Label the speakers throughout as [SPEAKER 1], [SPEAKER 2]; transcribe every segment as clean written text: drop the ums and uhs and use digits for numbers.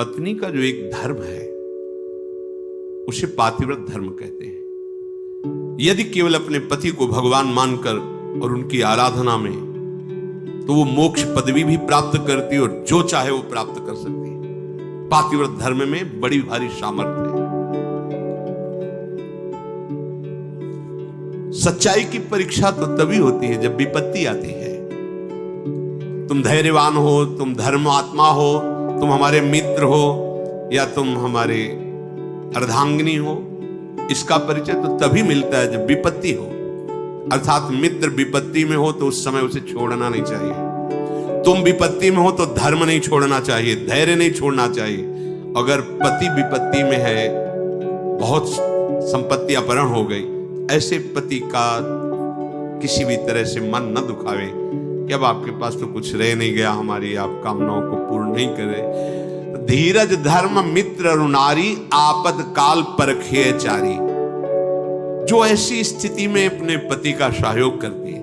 [SPEAKER 1] पत्नी का जो एक धर्म है उसे पातिव्रत धर्म कहते हैं। यदि केवल अपने पति को भगवान मानकर और उनकी आराधना में, तो वो मोक्ष पदवी भी प्राप्त करती है और जो चाहे वो प्राप्त कर सकती है। पातिव्रत धर्म में बड़ी भारी सामर्थ्य है। सच्चाई की परीक्षा तो तभी होती है जब विपत्ति आती है। तुम धैर्यवान हो, तुम धर्म आत्मा हो, तुम हमारे मित्र हो या तुम हमारे अर्धांगिनी हो, इसका परिचय तो तभी मिलता है जब विपत्ति हो। अर्थात मित्र विपत्ति में हो तो उस समय उसे छोड़ना नहीं चाहिए। तुम विपत्ति में हो तो धर्म नहीं छोड़ना चाहिए, धैर्य नहीं छोड़ना चाहिए। अगर पति विपत्ति में है, बहुत संपत्ति अपहरण हो गई, ऐसे पति का किसी भी तरह से मन न दुखावे कि अब आपके पास तो कुछ रह नहीं गया, हमारी आप कामनाओं को पूर्ण नहीं करे। धीरज धर्म मित्र अरुणारी, आपद काल परखे चारी। जो ऐसी स्थिति में अपने पति का सहयोग करती है।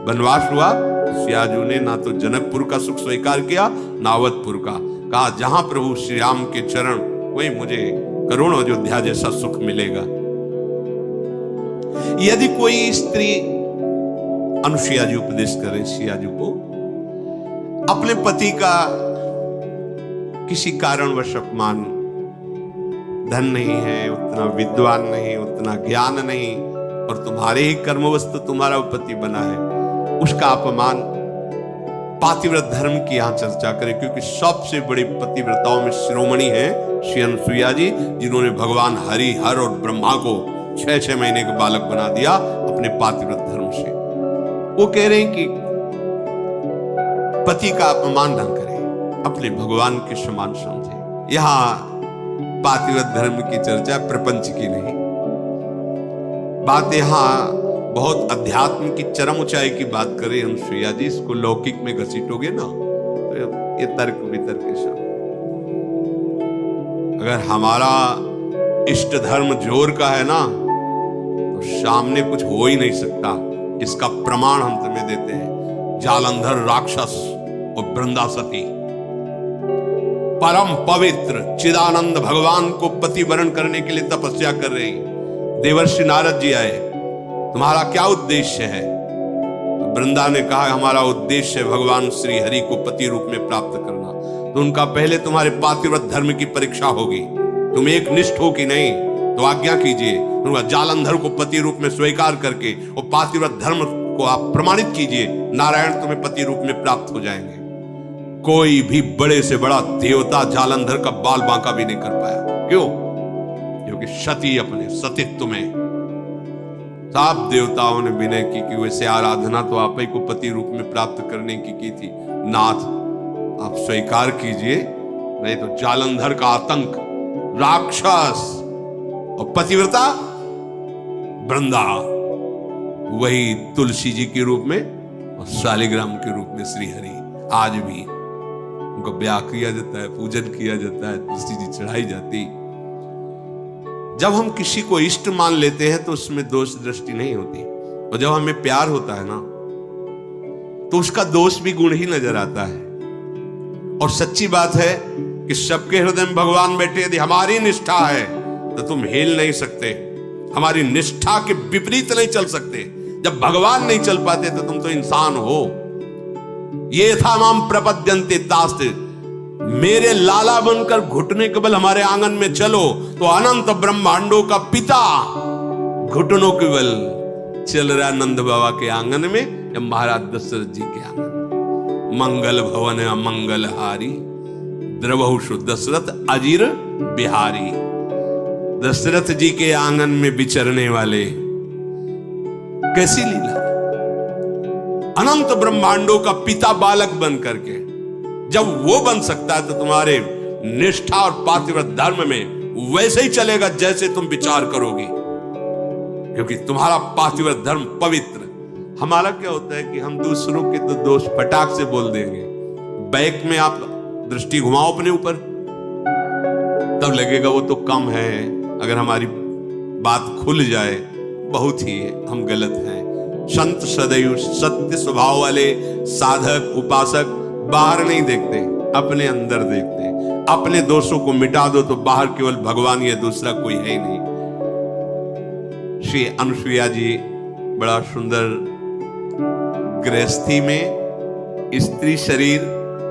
[SPEAKER 1] वनवास हुआ, सियाजू ने ना तो जनकपुर का सुख स्वीकार किया ना अवधपुर का। कहा जहां प्रभु श्री राम के चरण, वही मुझे करोड़ों अयोध्या जैसा सुख मिलेगा। यदि कोई स्त्री, अनुसुईया जी उपदेश करें सियाजू को, अपने पति का किसी कारणवश अपमान, धन नहीं है, उतना विद्वान नहीं, उतना ज्ञान नहीं, और तुम्हारे ही कर्मवस्तु तुम्हारा पति बना है, उसका अपमान, पातिव्रत धर्म की यहां चर्चा करें। क्योंकि सबसे बड़ी पतिव्रताओं में शिरोमणि है श्री अनुसुईया जी, जिन्होंने भगवान हरि, हर और ब्रह्मा को 6-6 महीने के बालक बना दिया अपने पातिव्रत धर्म से। वो कह रहे हैं कि पति का अपमान न करें, अपने भगवान के समान समझे। यहां पातिव्रत धर्म की चर्चा प्रपंच की नहीं। बात यहां बहुत अध्यात्म की चरम ऊंचाई की बात करें अनुसुईया जी, इसको लौकिक में घसीटोगे ना तो ये तर्क वितर्क के सब। अगर हमारा इष्ट धर्म जोर का है ना, तो सामने कुछ हो ही नहीं सकता। इसका प्रमाण हम तुम्हें देते हैं। जालंधर राक्षस और वृंदासती परम पवित्र चिदानंद भगवान को पति वरण करने के लिए तपस्या कर रही। देवर्षि नारद जी आए, तुम्हारा क्या उद्देश्य है? तो वृंदा ने कहा हमारा उद्देश्य है भगवान श्री हरि को पति रूप में प्राप्त करना। तो उनका पहले तुम्हारे पातिव्रत धर्म की परीक्षा होगी, तुम एक निष्ठ हो कि नहीं, तो आज्ञा कीजिए। उनका जालंधर को पति रूप में स्वीकार करके और पातिव्रत धर्म को आप प्रमाणित कीजिए, नारायण तुम्हें पति रूप में प्राप्त हो जाएंगे। कोई भी बड़े से बड़ा देवता जालंधर का बाल बांका भी नहीं कर पाया। क्यों? क्योंकि सती अपने सतीत्व में सब देवताओं ने विनय की कि वैसे आराधना तो आप ही को पति रूप में प्राप्त करने की थी। नाथ आप स्वीकार कीजिए, नहीं तो जालंधर का आतंक, राक्षस और पतिव्रता वृंदा, वही तुलसी जी के रूप में और शालिग्राम के रूप में श्री हरि। आज भी उनको ब्याह किया जाता है, पूजन किया जाता है, तुलसी जी चढ़ाई जाती। जब हम किसी को इष्ट मान लेते हैं तो उसमें दोष दृष्टि नहीं होती, और जब हमें प्यार होता है ना तो उसका दोष भी गुण ही नजर आता है। और सच्ची बात है कि सबके हृदय में भगवान बैठे। यदि हमारी निष्ठा है तो तुम हिल नहीं सकते, हमारी निष्ठा के विपरीत नहीं चल सकते। जब भगवान नहीं चल पाते तो तुम तो इंसान हो। ये था माम प्रपद्यन्ते तास्ते, मेरे लाला बनकर घुटने के बल हमारे आंगन में चलो तो अनंत ब्रह्मांडों का पिता घुटनों के बल चल रहा नंद बाबा के आंगन में या महाराज दशरथ जी के आंगन में। मंगल भवन अमंगल हारी, द्रवहुषु दशरथ अजीर बिहारी। दशरथ जी के आंगन में विचरने वाले, कैसी लीला! अनंत ब्रह्मांडों का पिता बालक बन करके जब वो बन सकता है तो तुम्हारे निष्ठा और पातिव्रत धर्म में वैसे ही चलेगा जैसे तुम विचार करोगे, क्योंकि तुम्हारा पातिव्रत धर्म पवित्र। हमारा क्या होता है कि हम दूसरों के तो दोष फटाक से बोल देंगे। बैक में आप दृष्टि घुमाओ अपने ऊपर, तब लगेगा वो तो कम है। अगर हमारी बात खुल जाए बहुत ही हम गलत हैं। संत सदैव सत्य स्वभाव वाले साधक उपासक बाहर नहीं देखते, अपने अंदर देखते। अपने दोषों को मिटा दो तो बाहर केवल भगवान ही है, दूसरा कोई है ही नहीं। श्री अनुसुईया जी बड़ा सुंदर गृहस्थी में स्त्री शरीर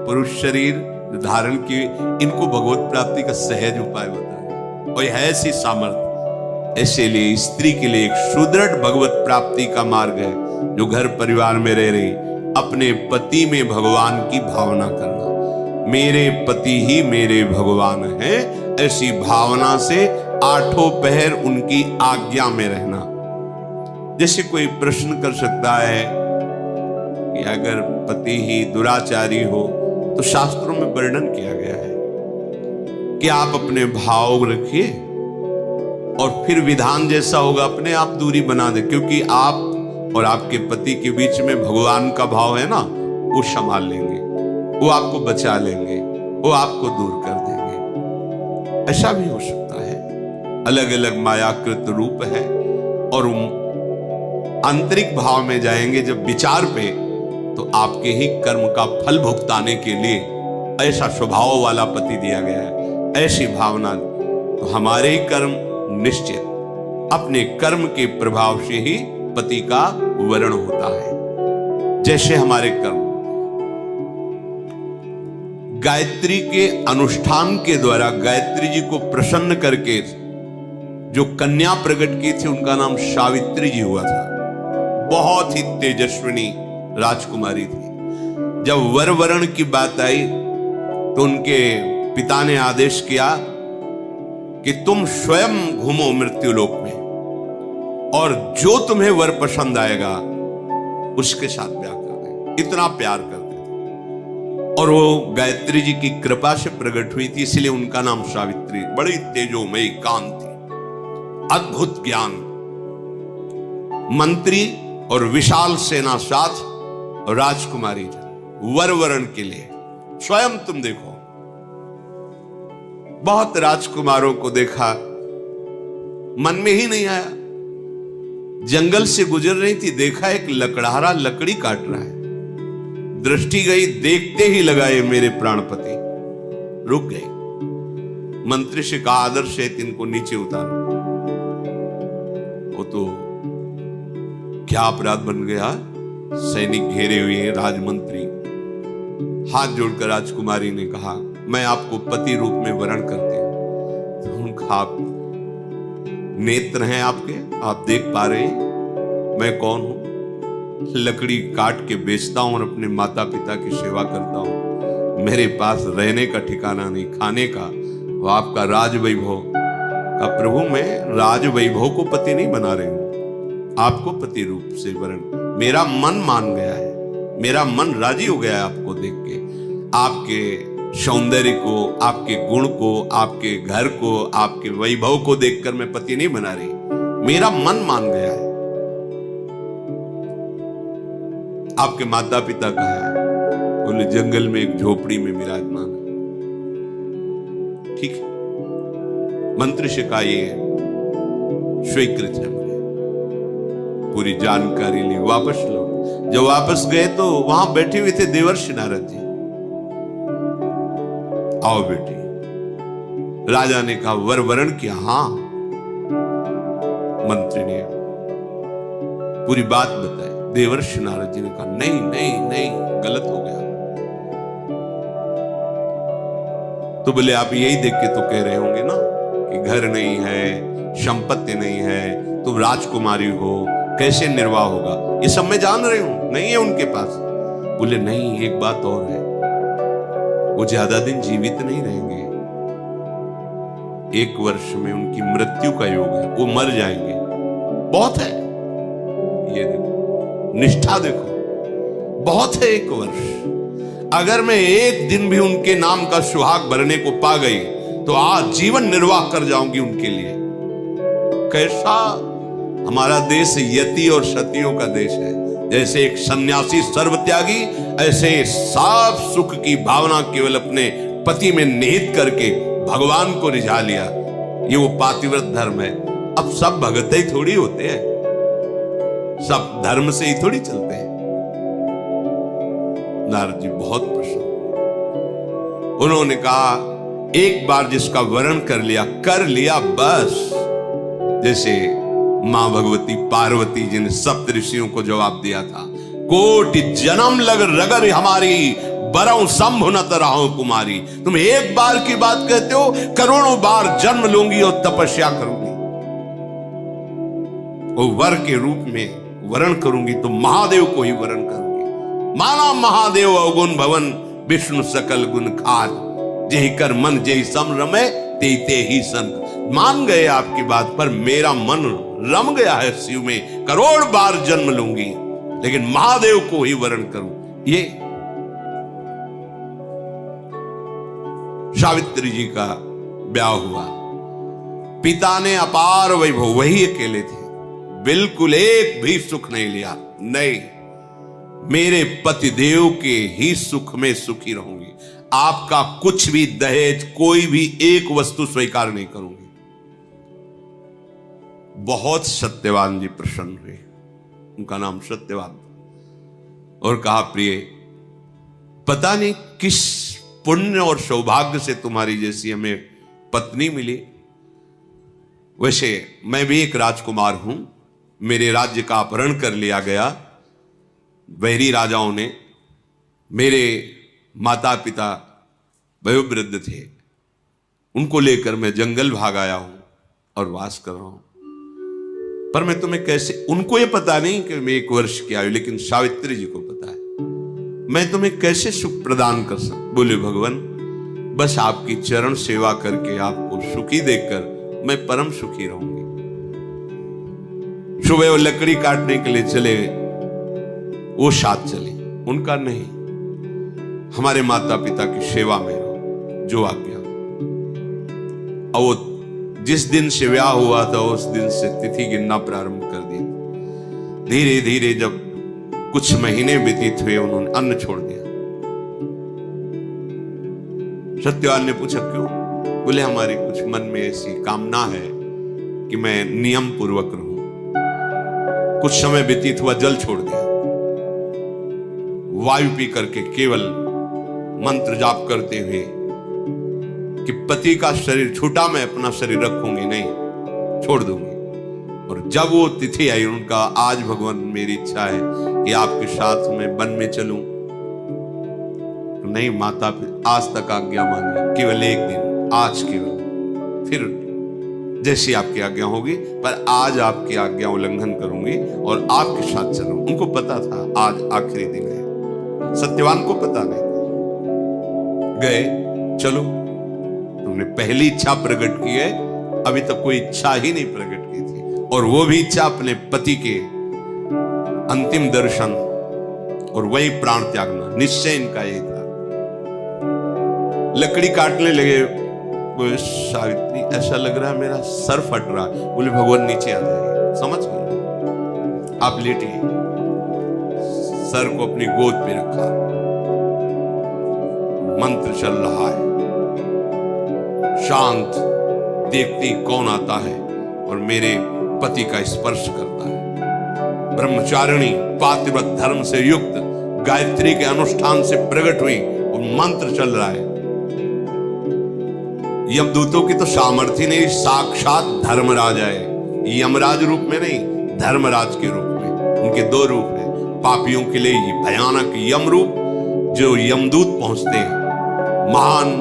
[SPEAKER 1] पुरुष शरीर धारण की, इनको भगवत प्राप्ति का सहज उपाय बताया और है ऐसी सामर्थ्य। ऐसे लिए स्त्री के लिए एक सुदृढ़ भगवत प्राप्ति का मार्ग है, जो घर परिवार में रह रही अपने पति में भगवान की भावना करना। मेरे पति ही मेरे भगवान हैं, ऐसी भावना से आठों पहर उनकी आज्ञा में रहना। जैसे कोई प्रश्न कर सकता है कि अगर पति ही दुराचारी हो तो शास्त्रों में वर्णन किया गया है कि आप अपने भाव रखिए और फिर विधान जैसा होगा अपने आप दूरी बना दे, क्योंकि आप और आपके पति के बीच में भगवान का भाव है ना, वो संभाल लेंगे, वो आपको बचा लेंगे, वो आपको दूर कर देंगे। ऐसा भी हो सकता है। अलग अलग मायाकृत रूप है और आंतरिक भाव में जाएंगे जब विचार पे, तो आपके ही कर्म का फल भुगताने के लिए ऐसा स्वभाव वाला पति दिया गया है, ऐसी भावना। तो हमारे ही कर्म निश्चित, अपने कर्म के प्रभाव से ही पति का वर्ण होता है, जैसे हमारे कर्म। गायत्री के अनुष्ठान के द्वारा गायत्री जी को प्रसन्न करके जो कन्या प्रकट की थी, उनका नाम सावित्री जी हुआ था। बहुत ही तेजस्विनी राजकुमारी थी। जब वर वरण की बात आई तो उनके पिता ने आदेश किया कि तुम स्वयं घूमो मृत्युलोक में और जो तुम्हें वर पसंद आएगा उसके साथ ब्याह कर दे। इतना प्यार करते थे और वो गायत्री जी की कृपा से प्रकट हुई थी, इसलिए उनका नाम सावित्री। बड़ी तेजोमयी कांति, अद्भुत ज्ञान, मंत्री और विशाल सेना साथ राजकुमारी वर वरण के लिए। स्वयं तुम देखो, बहुत राजकुमारों को देखा, मन में ही नहीं आया। जंगल से गुजर रही थी, देखा एक लकड़हारा लकड़ी काट रहा है, दृष्टि गई, देखते ही लगाए मेरे प्राणपति, रुक गए। मंत्री से कहा आदर से इनको नीचे उतारो। वो तो क्या अपराध बन गया, सैनिक घेरे हुए हैं, राजमंत्री। हाथ जोड़कर राजकुमारी ने कहा मैं आपको पति रूप में वरण करती हूं। तो उनका आप नेत्र हैं आपके, आप देख पा रहे हैं मैं कौन हूं। लकड़ी काट के बेचता हूं और अपने माता पिता की सेवा करता हूं। मेरे पास रहने का ठिकाना नहीं, खाने का। वो आपका राज वैभव का प्रभु, मैं राज वैभव को पति नहीं बना रही हूं, आपको पति रूप से वरण। मेरा मन मान गया है, मेरा मन राजी हो गया है आपको देख के, आपके सौंदर्य को, आपके गुण को, आपके घर को, आपके वैभव को देखकर मैं पति नहीं बना रही, मेरा मन मान गया है। आपके माता पिता कहाँ है? बोले जंगल में एक झोपड़ी में विराजमान है। ठीक है, मंत्री से कहा ये स्वीकृत है, मुझे पूरी जानकारी ली, वापस लो। जब वापस गए तो वहां बैठे हुए थे देवर्षि नारद जी। आओ बेटी। राजा ने कहा वर वरण किया? हाँ। मंत्री ने पूरी बात बताई। देवर्षि नारद जी ने कहा नहीं नहीं नहीं, गलत हो गया। तो बोले आप यही देख के तो कह रहे होंगे ना कि घर नहीं है, संपत्ति नहीं है, तुम राजकुमारी हो, कैसे निर्वाह होगा, ये सब मैं जान रही हूं, नहीं है उनके पास। बोले नहीं, एक बात और है, वो ज्यादा दिन जीवित नहीं रहेंगे, 1 वर्ष में उनकी मृत्यु का योग है, वो मर जाएंगे। बहुत है, ये देखो निष्ठा, देखो बहुत है 1 वर्ष। अगर मैं 1 दिन भी उनके नाम का सुहाग भरने को पा गई तो आज जीवन निर्वाह कर जाऊंगी उनके लिए। कैसा हमारा देश यति और सतियों का देश है। जैसे एक सन्यासी सर्वत्यागी, ऐसे साफ सुख की भावना केवल अपने पति में निहित करके भगवान को रिझा लिया। ये वो पातिव्रत धर्म है। अब सब भगत ही थोड़ी होते हैं, सब धर्म से ही थोड़ी चलते हैं। नारद जी बहुत प्रसन्न, उन्होंने कहा एक बार जिसका वरण कर लिया बस। जैसे मां भगवती पार्वती जी ने सप्त ऋषियों को जवाब दिया था, कोटि जन्म लग रगर हमारी, बरऊ शंभु न तरहो कुमारी। तुम एक बार की बात कहते हो, करोड़ों बार जन्म लूंगी और तपस्या करूंगी, वो वर के रूप में वरण करूंगी तो महादेव को ही वरण करूंगी। माना महादेव अवगुण भवन, विष्णु सकल गुण खाद, जेहि कर मन जेहि सम रमे, ते ही संत। मान गए आपकी बात पर, मेरा मन रम गया है शिव में, करोड़ बार जन्म लूंगी लेकिन महादेव को ही वरण करूं। ये सावित्री जी का ब्याह हुआ, पिता ने अपार वैभव, वही अकेले थे, बिल्कुल एक भी सुख नहीं लिया। नहीं, मेरे पतिदेव के ही सुख में सुखी रहूंगी, आपका कुछ भी दहेज, कोई भी एक वस्तु स्वीकार नहीं करूंगी। बहुत सत्यवान जी प्रसन्न हुए, उनका नाम सत्यवान, और कहा प्रिय, पता नहीं किस पुण्य और सौभाग्य से तुम्हारी जैसी हमें पत्नी मिली। वैसे मैं भी एक राजकुमार हूं, मेरे राज्य का अपहरण कर लिया गया वैरी राजाओं ने। मेरे माता पिता वयोवृद्ध थे, उनको लेकर मैं जंगल भाग आया हूं और वास कर रहा हूं। पर मैं तुम्हें कैसे, उनको ये पता नहीं कि मैं 1 वर्ष की आयु, लेकिन सावित्री जी को पता है, मैं तुम्हें कैसे सुख प्रदान कर सकता। बोले भगवान, बस आपकी चरण सेवा करके आपको सुखी देखकर मैं परम सुखी रहूंगी। सुबह वो लकड़ी काटने के लिए चले, वो साथ चले, उनका नहीं, हमारे माता पिता की सेवा में रहो, जो आज्ञा। और वो जिस दिन से ब्याह हुआ था उस दिन से तिथि गिनना प्रारंभ कर दी। धीरे धीरे जब कुछ महीने व्यतीत हुए, उन्होंने अन्न छोड़ दिया। सत्यवान ने पूछा क्यों? बोले हमारी कुछ मन में ऐसी कामना है कि मैं नियम पूर्वक रहूं। कुछ समय व्यतीत हुआ, जल छोड़ दिया, वायु पी करके केवल मंत्र जाप करते हुए कि पति का शरीर छूटा, मैं अपना शरीर रखूंगी नहीं, छोड़ दूंगी। और जब वो तिथि आई, उनका आज भगवान मेरी इच्छा है कि आपके साथ मैं वन में चलूं। तो नहीं माता, आज तक आज्ञा मानी, केवल एक दिन, आज केवल, फिर जैसी आपकी आज्ञा होगी, पर आज आपकी आज्ञा उल्लंघन करूंगी और आपके साथ चलूं। उनको पता था आज आखिरी दिन है, सत्यवान को पता नहीं था। गए, चलो, तुमने पहली इच्छा प्रकट की है, अभी तक कोई इच्छा ही नहीं प्रकट की थी, और वो भी इच्छा अपने पति के अंतिम दर्शन और वही प्राण त्यागना, निश्चय इनका यही था। लकड़ी काटने लगे, सावित्री ऐसा लग रहा है मेरा सर फट रहा है। बोले भगवान नीचे आ जाइए, समझ गए, आप लेटिए। सर को अपनी गोद पे रखा, मंत्र चल रहा है, शांत, देखती कौन आता है और मेरे पति का स्पर्श करता है। ब्रह्मचारिणी पातिव्रत धर्म से युक्त गायत्री के अनुष्ठान से प्रकट हुई और मंत्र चल रहा है। यमदूतों की तो सामर्थ्य नहीं, साक्षात धर्मराज है, यमराज रूप में नहीं, धर्मराज के रूप में। उनके 2 रूप है, पापियों के लिए भयानक यम रूप, जो यमदूत पहुंचते हैं, महान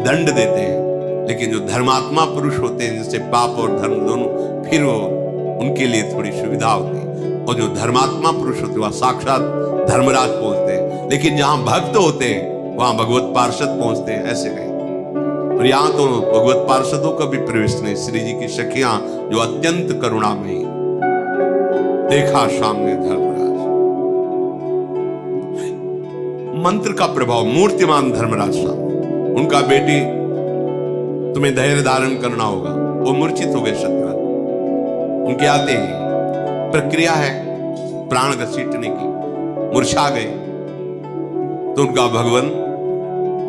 [SPEAKER 1] दंड देते हैं, लेकिन जो धर्मात्मा पुरुष होते हैं, जिससे पाप और धर्म दोनों, फिर वो उनके लिए थोड़ी सुविधा होती है। और जो धर्मात्मा पुरुष होते हैं वह साक्षात धर्मराज पहुंचते हैं, लेकिन जहां भक्त होते हैं वहां भगवत पार्षद पहुंचते हैं, ऐसे नहीं। और यहां तो भगवत पार्षदों का भी प्रवेश नहीं। श्री जी की सखियां जो अत्यंत करुणामयी, देखा सामने धर्मराज, मंत्र का प्रभाव, मूर्तिमान धर्मराज सामने। उनका बेटी, तुम्हें धैर्य धारण करना होगा, वो मूर्छित हो गए सत्यवान। उनके आते ही प्रक्रिया है प्राण घसीटने की, मूर्छा गए। तो उनका भगवान,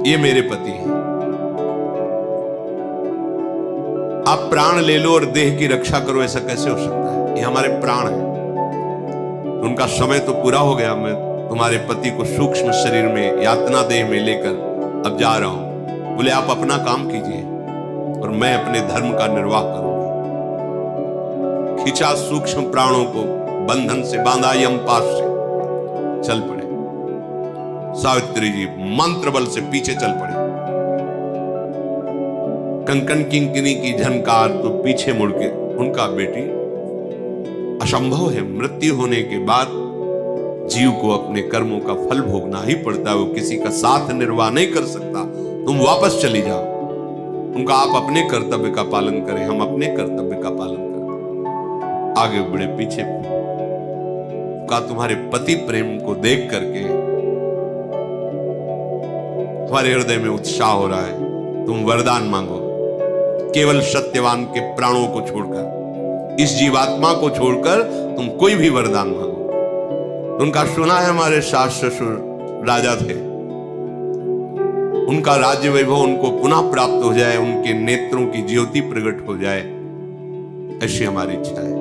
[SPEAKER 1] ये मेरे पति हैं, आप प्राण ले लो और देह की रक्षा करो, ऐसा कैसे हो सकता है? ये हमारे प्राण हैं। तो उनका समय तो पूरा हो गया, मैं तुम्हारे पति को सूक्ष्म शरीर में, यातना देह में लेकर अब जा रहा हूं। बोले आप अपना काम कीजिए और मैं अपने धर्म का निर्वाह करूंगा। खींचा सूक्ष्म प्राणों को, बंधन से बांधा यमपाश से, चल पड़े। सावित्री जी मंत्र बल से पीछे चल पड़े। कंकन किंकिनी की झनकार तो पीछे मुड़ के, उनका बेटी असंभव है, मृत्यु होने के बाद जीव को अपने कर्मों का फल भोगना ही पड़ता है, वो किसी का साथ निर्वाह नहीं कर सकता। तुम वापस चली जाओ। उनका आप अपने कर्तव्य का पालन करें, हम अपने कर्तव्य का पालन करें। आगे बढ़े, पीछे का तुम्हारे पति प्रेम को देख करके हमारे हृदय में उत्साह हो रहा है। तुम वरदान मांगो, केवल सत्यवान के प्राणों को छोड़कर, इस जीवात्मा को छोड़कर तुम कोई भी वरदान मांगो। उनका सुना है हमारे सास ससुर राजा थे, उनका राज्य वैभव उनको पुनः प्राप्त हो जाए, उनके नेत्रों की ज्योति प्रकट हो जाए, ऐसी हमारी इच्छा है।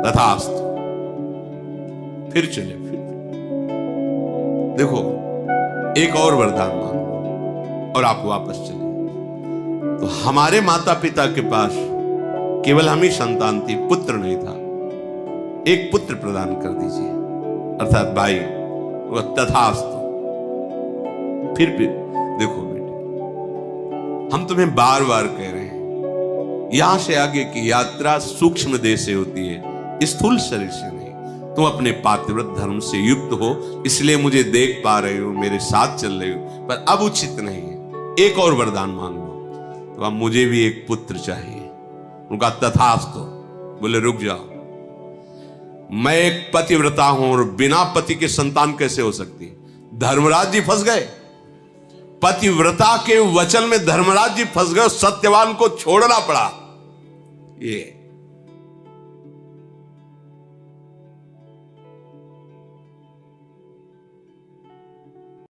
[SPEAKER 1] तथास्तु। फिर चले, फिर देखो एक और वरदान मांगो और आप वापस चले। तो हमारे माता पिता के पास केवल हम ही संतान थी, पुत्र नहीं था। एक पुत्र प्रदान कर दीजिए, अर्थात भाई। वह तथास्तु। फिर देखो बेटे, हम तुम्हें बार बार कह रहे हैं, यहां से आगे की यात्रा सूक्ष्म देह से होती है, स्थूल शरीर से नहीं। तुम अपने पातिव्रत धर्म से युक्त हो, इसलिए मुझे देख पा रहे हो, मेरे साथ चल रहे हो, पर अब उचित नहीं है। एक और वरदान मांग लो। तो अब मुझे भी एक पुत्र चाहिए। उनका तथास्तु। बोले रुक जाओ, मैं एक पतिव्रता हूं और बिना पति के संतान कैसे हो सकती? धर्मराज जी फंस गए, पतिव्रता के वचन में धर्मराज जी फंस गए, सत्यवान को छोड़ना पड़ा। ये